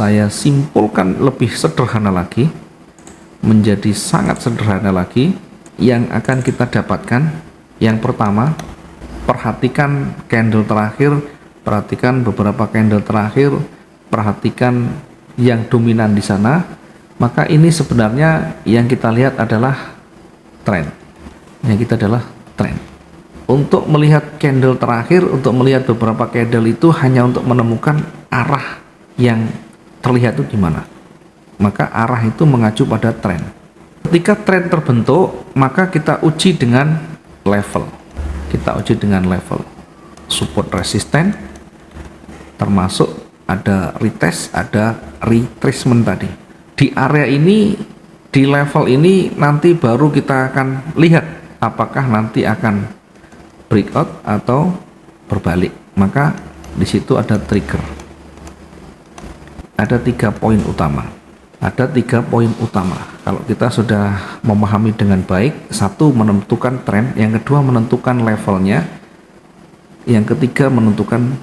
saya simpulkan lebih sederhana lagi, menjadi sangat sederhana lagi, yang akan kita dapatkan, yang pertama, perhatikan candle terakhir, perhatikan beberapa candle terakhir, perhatikan yang dominan di sana, maka ini sebenarnya yang kita lihat adalah tren. Yang kita adalah tren. Untuk melihat candle terakhir, untuk melihat beberapa candle itu hanya untuk menemukan arah yang terlihat itu di mana. Maka arah itu mengacu pada tren. Ketika tren terbentuk, maka kita uji dengan level. Kita uji dengan level. Support resisten, termasuk ada retest, ada retracement tadi. Di area ini, di level ini nanti baru kita akan lihat apakah nanti akan breakout atau berbalik. Maka di situ ada trigger. Ada 3 poin utama. Ada 3 poin utama. Kalau kita sudah memahami dengan baik, satu menentukan tren, yang kedua menentukan levelnya, yang ketiga menentukan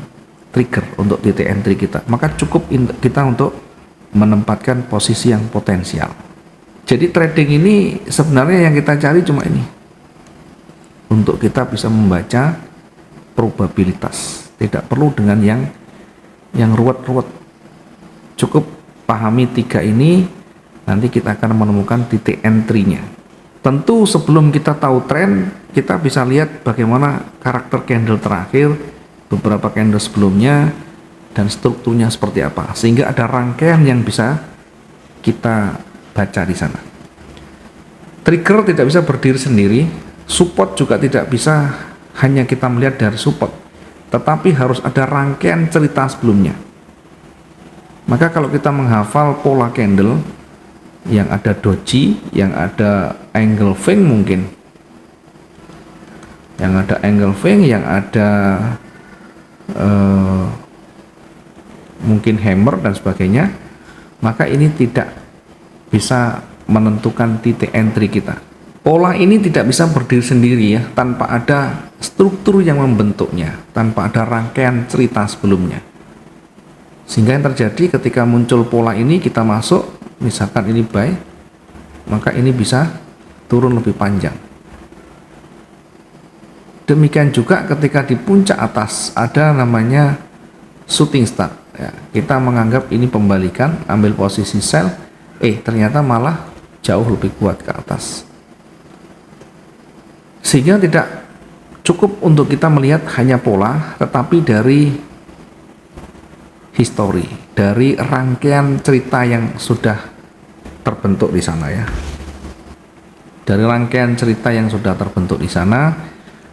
trigger untuk titik entry kita. Maka cukup kita untuk menempatkan posisi yang potensial. Jadi trading ini sebenarnya yang kita cari cuma ini. Untuk kita bisa membaca probabilitas, tidak perlu dengan yang ruwet-ruwet, cukup pahami 3 ini, nanti kita akan menemukan titik entry-nya. Tentu sebelum kita tahu tren, kita bisa lihat bagaimana karakter candle terakhir, beberapa candle sebelumnya, dan strukturnya seperti apa, sehingga ada rangkaian yang bisa kita baca di sana. Trigger tidak bisa berdiri sendiri. Support juga tidak bisa hanya kita melihat dari support, tetapi harus ada rangkaian cerita sebelumnya. Maka kalau kita menghafal pola candle yang ada doji, yang ada angle feng mungkin, yang ada angle feng, yang ada mungkin hammer dan sebagainya, maka ini tidak bisa menentukan titik entry kita. Pola ini tidak bisa berdiri sendiri ya, tanpa ada struktur yang membentuknya, tanpa ada rangkaian cerita sebelumnya. Sehingga yang terjadi ketika muncul pola ini, kita masuk, misalkan ini buy, maka ini bisa turun lebih panjang. Demikian juga ketika di puncak atas ada namanya shooting star. Ya, kita menganggap ini pembalikan, ambil posisi sell, ternyata malah jauh lebih kuat ke atas. Sehingga tidak cukup untuk kita melihat hanya pola, tetapi dari histori, dari rangkaian cerita yang sudah terbentuk di sana ya. Dari rangkaian cerita yang sudah terbentuk di sana,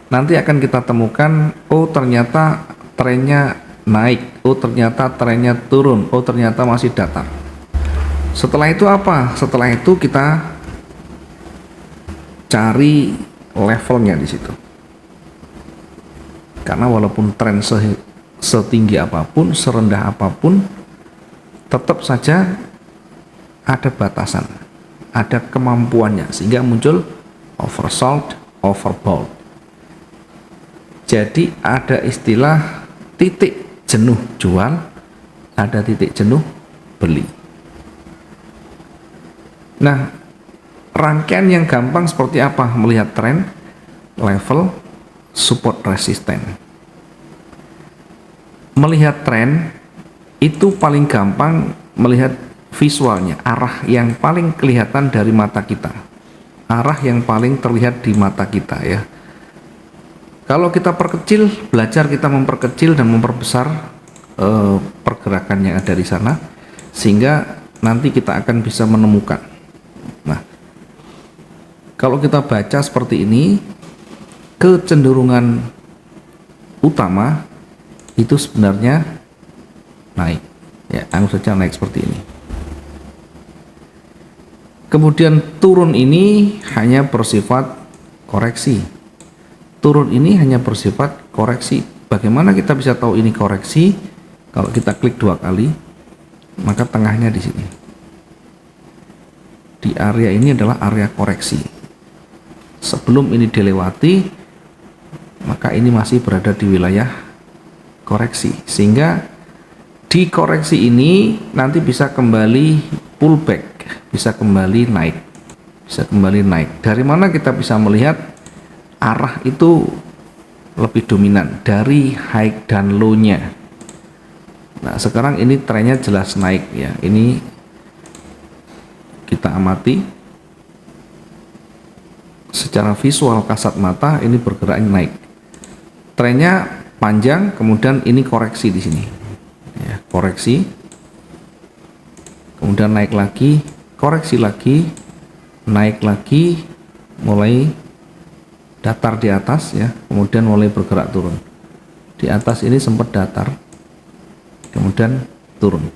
nanti akan kita temukan, oh ternyata trennya naik, oh ternyata trennya turun, oh ternyata masih datar. Setelah itu apa? Setelah itu kita cari levelnya di situ. Karena walaupun tren setinggi apapun, serendah apapun, tetap saja ada batasan, ada kemampuannya, sehingga muncul oversold, overbought. Jadi ada istilah titik jenuh jual, ada titik jenuh beli. Nah, rangkaian yang gampang seperti apa melihat tren, level, support, resisten. Melihat tren itu paling gampang melihat visualnya, arah yang paling kelihatan dari mata kita, arah yang paling terlihat di mata kita ya. Kalau kita perkecil, belajar kita memperkecil dan memperbesar pergerakan yang ada di sana, sehingga nanti kita akan bisa menemukan. Nah, kalau kita baca seperti ini, kecenderungan utama itu sebenarnya naik. Ya, anggap saja naik seperti ini. Kemudian turun ini hanya bersifat koreksi. Turun ini hanya bersifat koreksi. Bagaimana kita bisa tahu ini koreksi? Kalau kita klik 2 kali, maka tengahnya di sini. Di area ini adalah area koreksi. Sebelum ini dilewati, maka ini masih berada di wilayah koreksi. Sehingga di koreksi ini nanti bisa kembali pullback, bisa kembali naik, bisa kembali naik. Dari mana kita bisa melihat arah itu lebih dominan? Dari high dan low-nya. Nah, sekarang ini trennya jelas naik ya. Ini kita amati secara visual kasat mata, ini bergerak naik. Trennya panjang, kemudian ini koreksi di sini. Ya, koreksi. Kemudian naik lagi, koreksi lagi, naik lagi, mulai datar di atas ya, kemudian mulai bergerak turun. Di atas ini sempat datar, kemudian turun.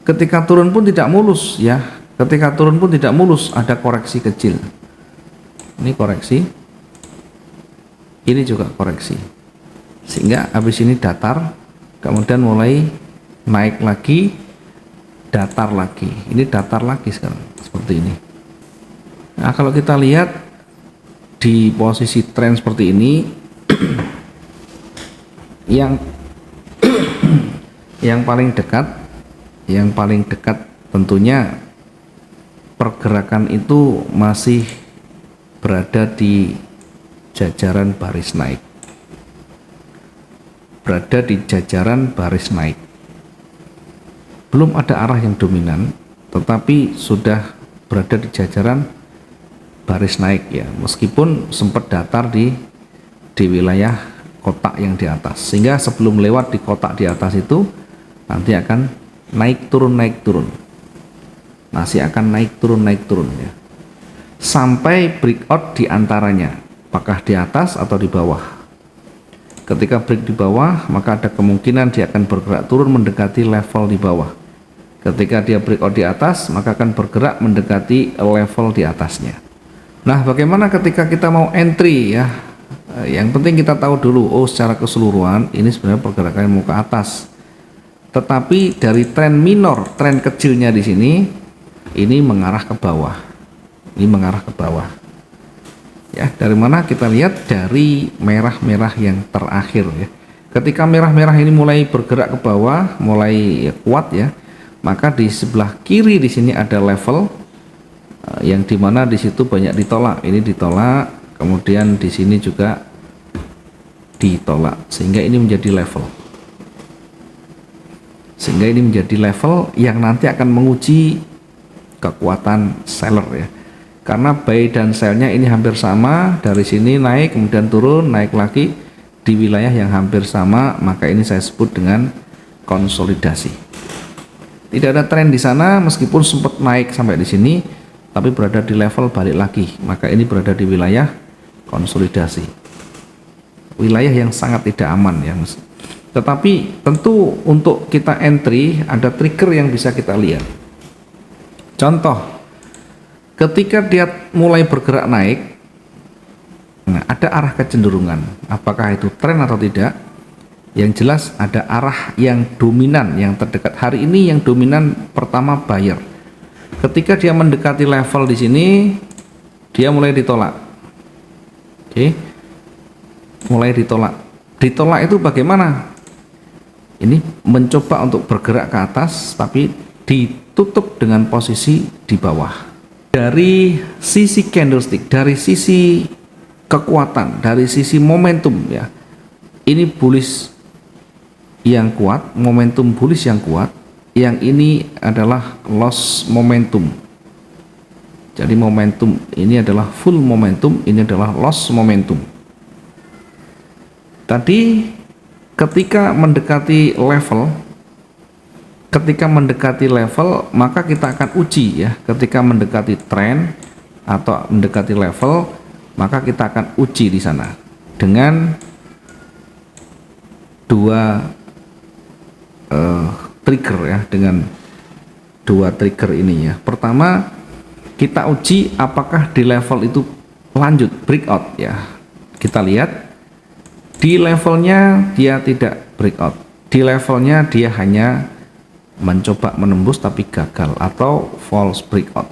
Ketika turun pun tidak mulus ya, ketika turun pun tidak mulus, ada koreksi kecil. Ini koreksi, ini juga koreksi, sehingga habis ini datar, kemudian mulai naik lagi, datar lagi. Ini datar lagi sekarang seperti ini. Nah, kalau kita lihat di posisi tren seperti ini yang paling dekat tentunya pergerakan itu masih berada di jajaran baris naik, berada di jajaran baris naik. Belum ada arah yang dominan, tetapi sudah berada di jajaran baris naik ya, meskipun sempat datar di wilayah kotak yang di atas, sehingga sebelum lewat di kotak di atas itu nanti akan naik turun masih akan naik turun ya, sampai breakout di antaranya, apakah di atas atau di bawah. Ketika break di bawah, maka ada kemungkinan dia akan bergerak turun mendekati level di bawah. Ketika dia breakout di atas, maka akan bergerak mendekati level di atasnya. Nah, bagaimana ketika kita mau entry ya? Yang penting kita tahu dulu, oh secara keseluruhan ini sebenarnya pergerakan mau ke atas. Tetapi dari tren minor, tren kecilnya di sini, ini mengarah ke bawah. Ini mengarah ke bawah. Ya, dari mana kita lihat? Dari merah-merah yang terakhir ya. Ketika merah-merah ini mulai bergerak ke bawah, mulai kuat ya, maka di sebelah kiri di sini ada level yang dimana di situ banyak ditolak. Ini ditolak, kemudian di sini juga ditolak, sehingga ini menjadi level. Sehingga ini menjadi level yang nanti akan menguji kekuatan seller ya. Karena buy dan sell-nya ini hampir sama, dari sini naik kemudian turun, naik lagi di wilayah yang hampir sama, maka ini saya sebut dengan konsolidasi. Tidak ada tren di sana, meskipun sempat naik sampai di sini, tapi berada di level balik lagi, maka ini berada di wilayah konsolidasi, wilayah yang sangat tidak aman ya. Tetapi tentu untuk kita entry ada trigger yang bisa kita lihat. Contoh, ketika dia mulai bergerak naik, nah ada arah kecenderungan, apakah itu tren atau tidak. Yang jelas ada arah yang dominan, yang terdekat. Hari ini yang dominan pertama buyer. Ketika dia mendekati level di sini, dia mulai ditolak. Oke, mulai ditolak. Ditolak itu bagaimana? Ini mencoba untuk bergerak ke atas, tapi ditutup dengan posisi di bawah. Dari sisi candlestick, dari sisi kekuatan, dari sisi momentum ya, ini bullish yang kuat, momentum bullish yang kuat. Yang ini adalah loss momentum. Jadi momentum ini adalah full momentum, ini adalah loss momentum. Tadi ketika mendekati level, maka kita akan uji ya. Ketika mendekati tren atau mendekati level, maka kita akan uji di sana dengan dua trigger ya, dengan dua trigger ini ya. Pertama, kita uji apakah di level itu lanjut breakout ya. Kita lihat di levelnya dia tidak breakout, di levelnya dia hanya mencoba menembus tapi gagal atau false breakout.